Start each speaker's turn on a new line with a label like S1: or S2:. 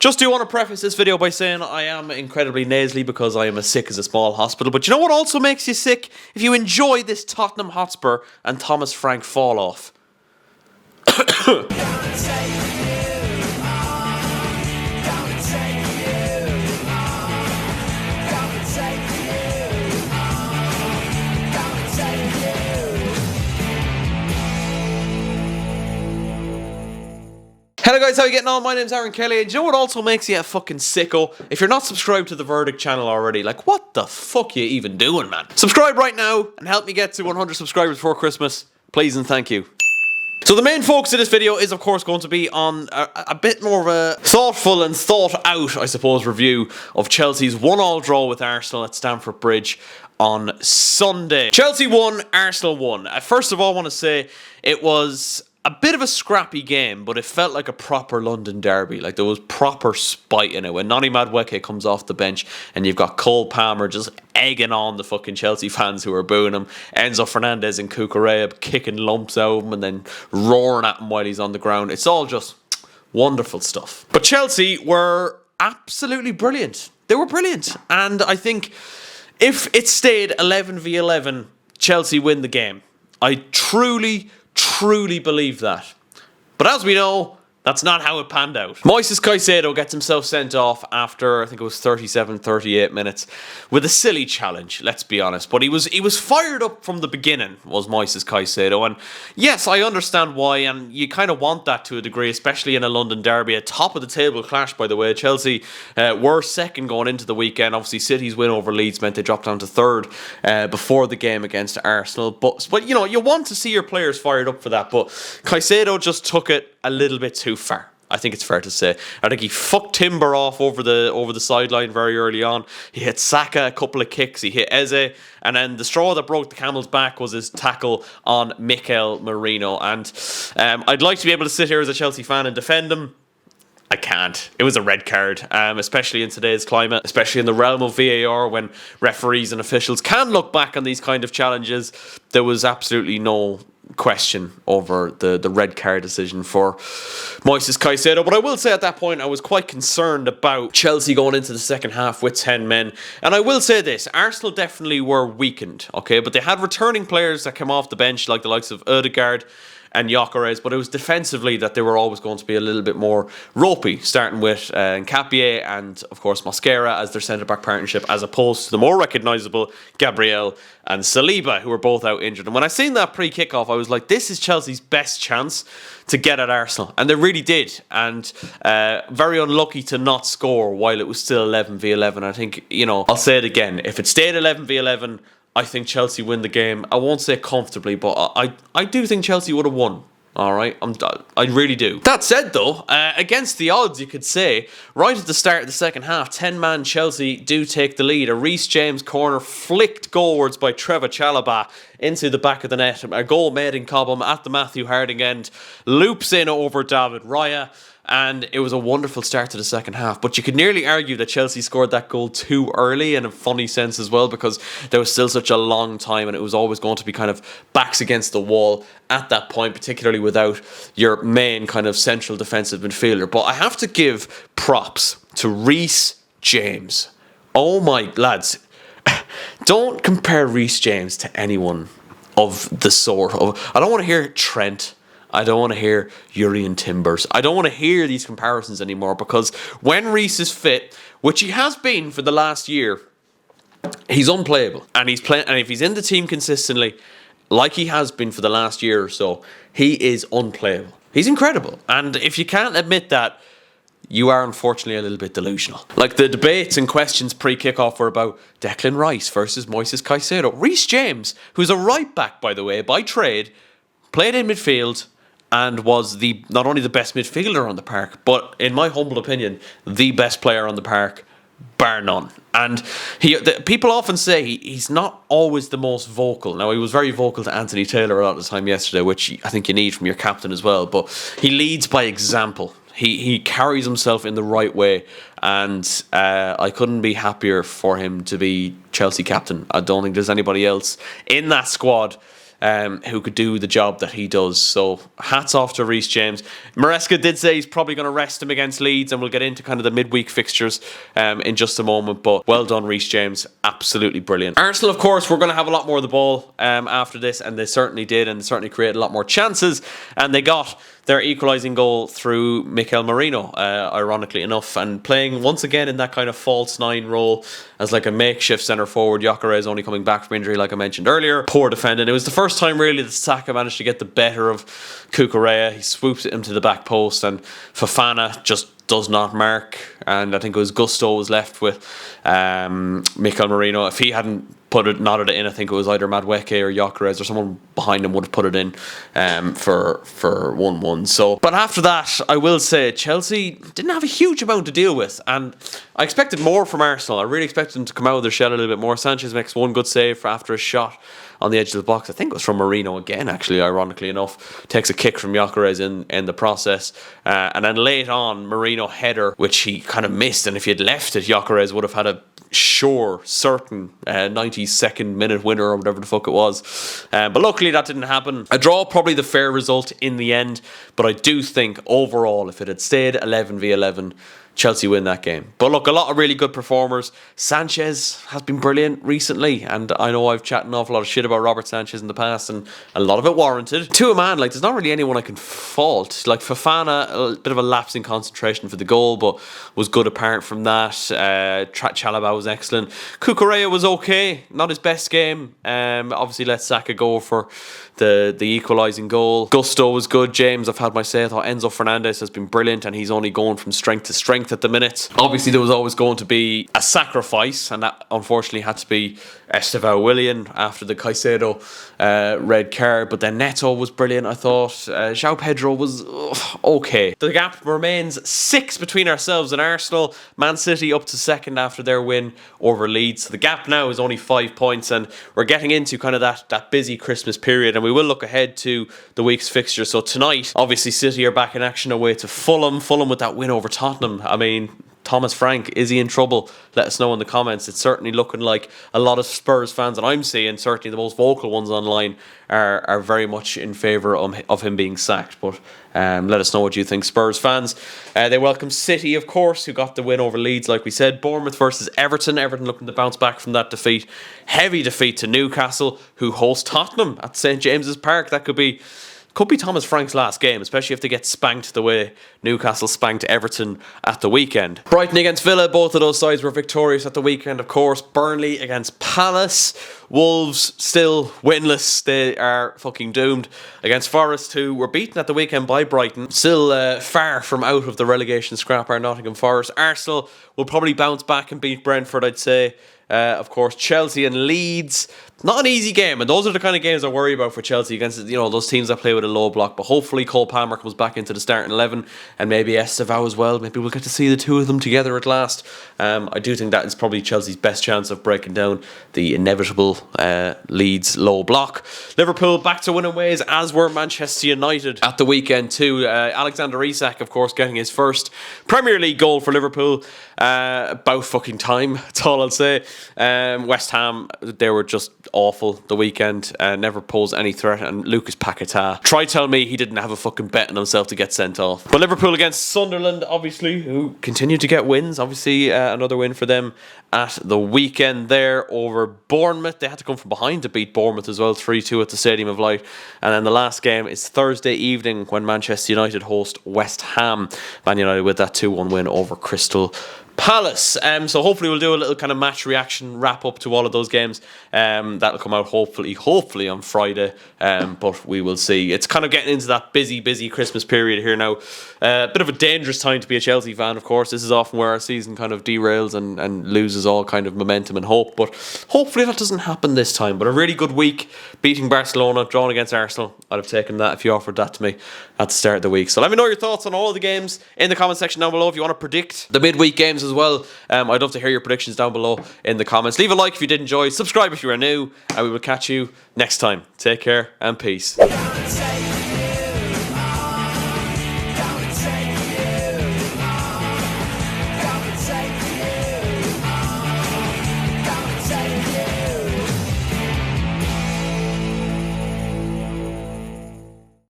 S1: Just do want to preface this video by saying I am incredibly nasally because I am as sick as a small hospital. But you know what also makes you sick? If you enjoy this Tottenham Hotspur and Thomas Frank fall off. Hello guys, how are you getting on? My name's Aaron Kelly, and you know what also makes you a fucking sicko? If you're not subscribed to the Verdict channel already, like what the fuck are you even doing, man? Subscribe right now and help me get to 100 subscribers before Christmas. Please and thank you. So the main focus of this video is of course going to be on a bit more of a thoughtful and thought out, I suppose, review of Chelsea's 1-1 draw with Arsenal at Stamford Bridge on Sunday. Chelsea won, Arsenal won. First of all, I want to say it was a bit of a scrappy game, but it felt like a proper London derby. Like there was proper spite in it. When Noni Madueke comes off the bench and you've got Cole Palmer just egging on the fucking Chelsea fans who are booing him. Enzo Fernandez and Cucurella kicking lumps out of him and then roaring at him while he's on the ground. It's all just wonderful stuff. But Chelsea were absolutely brilliant. They were brilliant. And I think if it stayed 11v11, Chelsea win the game. I truly believe that. But as we know, that's not how it panned out. Moises Caicedo gets himself sent off after, I think it was 38 minutes, with a silly challenge, let's be honest. But he was fired up from the beginning, was Moises Caicedo. And yes, I understand why, and you kind of want that to a degree, especially in a London derby. A top-of-the-table clash, by the way. Chelsea were second going into the weekend. Obviously, City's win over Leeds meant they dropped down to third before the game against Arsenal. But you know, you want to see your players fired up for that. But Caicedo just took it a little bit too far. I think it's fair to say. I think he fucked Timber off over the sideline very early on. He hit Saka a couple of kicks. He hit Eze. And then the straw that broke the camel's back was his tackle on Mikel Merino. And I'd like to be able to sit here as a Chelsea fan and defend him. I can't. It was a red card, especially in today's climate, especially in the realm of VAR when referees and officials can look back on these kind of challenges. There was absolutely no question over the red card decision for Moises Caicedo. But I will say at that point I was quite concerned about Chelsea going into the second half with 10 men. And I will say this, Arsenal definitely were weakened, okay? But they had returning players that came off the bench like the likes of Odegaard and Gyökeres, but it was defensively that they were always going to be a little bit more ropey, starting with Nketiah and, of course, Mosquera as their centre-back partnership, as opposed to the more recognisable Gabriel and Saliba, who were both out injured. And when I seen that pre-kickoff, I was like, this is Chelsea's best chance to get at Arsenal. And they really did. And very unlucky to not score while it was still 11v11. I think, you know, I'll say it again. If it stayed 11v11, I think Chelsea win the game. I won't say comfortably, but I do think Chelsea would have won. All right, I really do. That said, though, against the odds, you could say, right at the start of the second half, 10-man Chelsea do take the lead. A Reece James corner flicked goalwards by Trevor Chalobah into the back of the net. A goal made in Cobham at the Matthew Harding end. Loops in over David Raya. And it was a wonderful start to the second half. But you could nearly argue that Chelsea scored that goal too early in a funny sense as well, because there was still such a long time and it was always going to be kind of backs against the wall at that point, particularly without your main kind of central defensive midfielder. But I have to give props to Reece James. Oh my, lads, don't compare Reece James to anyone of the sort of... I don't want to hear Trent. I don't want to hear Jurrien Timbers. I don't want to hear these comparisons anymore, because when Reece is fit, which he has been for the last year, he's unplayable. And he's playing, and if he's in the team consistently, like he has been for the last year or so, he is unplayable. He's incredible. And if you can't admit that, you are unfortunately a little bit delusional. Like the debates and questions pre-kickoff were about Declan Rice versus Moises Caicedo. Reece James, who's a right back, by the way, by trade, played in midfield, and was not only the best midfielder on the park, but in my humble opinion, the best player on the park, bar none. And people often say he's not always the most vocal. Now, he was very vocal to Anthony Taylor a lot of the time yesterday, which I think you need from your captain as well. But he leads by example. He carries himself in the right way, and I couldn't be happier for him to be Chelsea captain. I don't think there's anybody else in that squad who could do the job that he does. So hats off to Reece James. Maresca did say he's probably going to rest him against Leeds, and we'll get into kind of the midweek fixtures in just a moment. But well done, Reece James. Absolutely brilliant. Arsenal, of course, we're going to have a lot more of the ball after this, and they certainly did, and they certainly created a lot more chances, and they got their equalising goal through Mikel Merino, ironically enough, and playing once again in that kind of false nine role as like a makeshift centre forward. Gyökeres only coming back from injury, like I mentioned earlier. Poor defending. It was the first time really that Saka managed to get the better of Cucurella. He swoops it into the back post, and Fofana just does not mark, and I think it was Gusto was left with Mikel Merino. If he hadn't nodded it in, I think it was either Madueke or Gyökeres or someone behind him would have put it in for 1-1. So, but after that, I will say Chelsea didn't have a huge amount to deal with, and I expected more from Arsenal. I really expected them to come out of their shell a little bit more. Sanchez makes one good save after a shot on the edge of the box. I think it was from Merino again, actually, ironically enough. Takes a kick from Gyökeres in the process. And then late on, Merino header, which he kind of missed. And if he had left it, Gyökeres would have had a certain 92nd minute winner or whatever the fuck it was. But luckily that didn't happen. A draw, probably the fair result in the end. But I do think overall, if it had stayed 11v11, Chelsea win that game. But look, a lot of really good performers. Sanchez has been brilliant recently, and I know I've chatted an awful lot of shit about Robert Sanchez in the past, and a lot of it warranted. To a man, like, there's not really anyone I can fault. Like Fofana, a bit of a lapse in concentration for the goal, but was good apart from that. Chalobah was excellent. Cucurella was okay, not his best game. Obviously let Saka go for the equalising goal. Gusto was good. James, I've had my say. I thought Enzo Fernandez has been brilliant, and he's only going from strength to strength at the minute. Obviously there was always going to be a sacrifice, and that unfortunately had to be Estevão Willian after the Caicedo red card. But then Neto was brilliant, I thought. João Pedro was okay. The gap remains 6 between ourselves and Arsenal. Man City up to second after their win over Leeds. So the gap now is only 5 points, and we're getting into kind of that busy Christmas period, and we will look ahead to the week's fixture. So tonight, obviously City are back in action away to Fulham. Fulham with that win over Tottenham. I mean, Thomas Frank, is he in trouble? Let us know in the comments. It's certainly looking like a lot of Spurs fans that I'm seeing, certainly the most vocal ones online, are very much in favour of him being sacked. But let us know what you think, Spurs fans. They welcome City, of course, who got the win over Leeds, like we said. Bournemouth versus Everton. Everton looking to bounce back from that defeat. Heavy defeat to Newcastle, who host Tottenham at St James's Park. That could be Thomas Frank's last game, especially if they get spanked the way Newcastle spanked Everton at the weekend. Brighton against Villa, both of those sides were victorious at the weekend, of course. Burnley against Palace. Wolves still winless. They are fucking doomed. Against Forest, who were beaten at the weekend by Brighton. Still far from out of the relegation scrap are Nottingham Forest. Arsenal will probably bounce back and beat Brentford, I'd say. Of course, Chelsea and Leeds. Not an easy game, and those are the kind of games I worry about for Chelsea against, you know, those teams that play with a low block. But hopefully Cole Palmer comes back into the starting 11, and maybe Estevão as well. Maybe we'll get to see the two of them together at last. I do think that is probably Chelsea's best chance of breaking down the inevitable Leeds low block. Liverpool back to winning ways, as were Manchester United at the weekend too. Alexander Isak, of course, getting his first Premier League goal for Liverpool. About fucking time, that's all I'll say. West Ham, they were just awful the weekend, never posed any threat, and Lucas Paquetá, try tell me he didn't have a fucking bet on himself to get sent off. But Liverpool against Sunderland, obviously, who continue to get wins. Obviously another win for them at the weekend there over Bournemouth. They had to come from behind to beat Bournemouth as well, 3-2 at the Stadium of Light. And then the last game is Thursday evening when Manchester United host West Ham. Man United with that 2-1 win over Crystal Palace. So hopefully we'll do a little kind of match reaction wrap up to all of those games. That'll come out hopefully on Friday. But we will see. It's kind of getting into that busy Christmas period here now. Bit of a dangerous time to be a Chelsea fan, of course. This is often where our season kind of derails and loses all kind of momentum and hope. But hopefully that doesn't happen this time. But a really good week, beating Barcelona, drawing against Arsenal. I'd have taken that if you offered that to me at the start of the week. So let me know your thoughts on all of the games in the comment section down below. If you want to predict the midweek games as well, I'd love to hear your predictions down below in the comments. Leave a like if you did enjoy, subscribe if you are new, and we will catch you next time. Take care and peace.